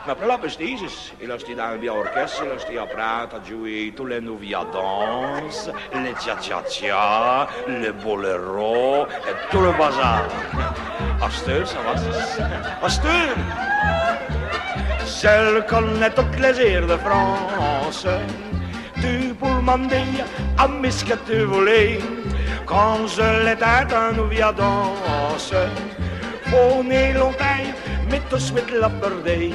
Ma per la prestige, il a sti dans le orchestre, il a sti apprendre à jouer tous les nouveaux danses, les cha-cha-cha, les boléros et tout le bazar. Asteur, ça va, Asteur! Seul connaît toutes les airs de France. Tu pour demander à mes ce que tu voulais. Quand je l'éteins, un nouveau danse. On est longtemps, mais tout de suite la perdée.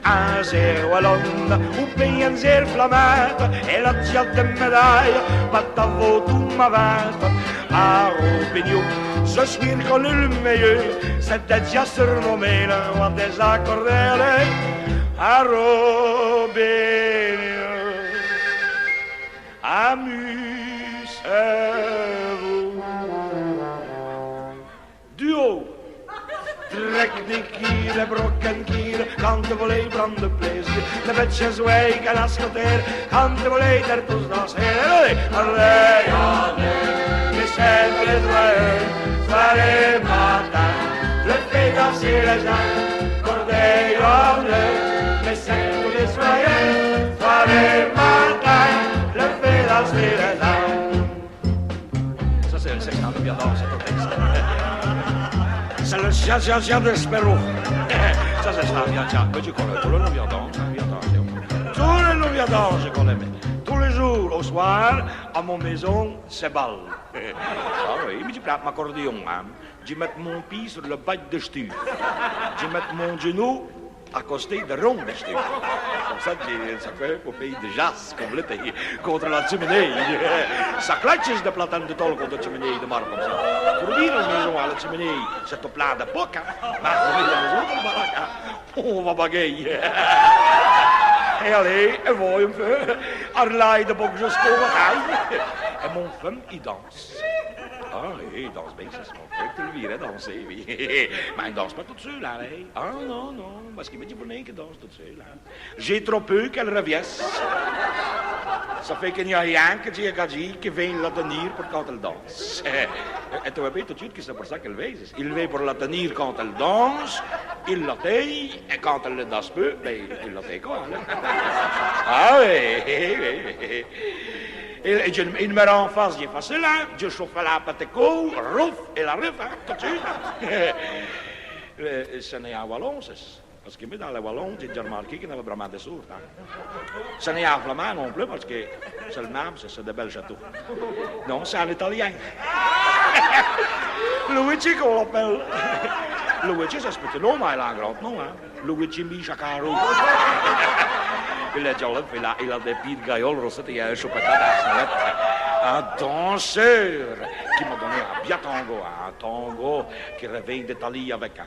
Un zéro à Londres, ou bien un zéro flammate. Et la tienne de médaille, pas ta vaut tout ma vente. À Robignou, je suis reconnu le meilleur. C'était déjà surnommé le roi des accordéons. À Robignou, amusez-vous. Duo. Trek de kieren, brokken kieren, kan te volledig branden plezier. De bedjes wijken als geteer, kan te volledig der poes dans heer. Allee, allee, les chèvres, les joyeux, soirée matin, le fait danser les gens, cordeille en deux, les chèvres, les joyeux, soirée matin, le fait danser les gens. Ça c'est le sextant de bien dans cet texte. C'est le sia de Spero. Ça, c'est ça, bien, tiens. Mais tu connais tous les nouveaux danses, tous les nouveaux danses, je connais. Tous les jours, au soir, à mon maison, c'est bal. Ah oui, mais tu prends ma accordéon, hein. Je mets mon pied sur le bas de stuur. Je mets mon genou à côté de rond de stuur. Comme ça, ça fait au pays de jazz, comme l'été, contre la cheminée. Ça clatche de platane de tol contre la cheminée de marbre, comme ça. Pour dire aux maisons à la cheminée, c'est au plat de poc, hein. Mais pour dire à la maison, on va bagayer. Et allez, et voyons un peu. Arlaï de boc jusqu'au bataille. Et mon femme, il danse. Ah oui, il danse bien, c'est mon frère, tu le verrais danser, oui. Mais il danse pas toute seule, hein. Ah non, non, parce qu'il me dit pour rien qu'elle danse toute seule, hein. J'ai trop peu qu'elle revienne. Ça fait qu'il n'y a rien que j'ai dit qui vient la tenir pour quand elle danse. Et tu vois bien tout de suite que c'est pour ça qu'elle veille. Il veille pour la tenir quand elle danse, il la taille, et quand elle ne danse peu, ben, il la taille quoi, hein. Ah oui, oui. Et il me rend en face, il est facile, hein. Je chauffe la pâte court, rouf, et la ref, hein, tout de suite. Ce n'est un wallon, parce que dans les wallons, j'ai déjà remarqué qu'il y avait vraiment des sourds. Hein. Ce n'est un flamand non plus, parce que c'est le même, c'est de bel château. Non, c'est un italien. Luigi qu'on l'appelle. Luigi, c'est ce petit nom, mais il a un grand nom, hein. Luigi Michacaro. Il est jolly, il a des pieds de gaillol rossettes et un chocolat à un danseur qui m'a donné un bien tango qui revient d'Italie avec un.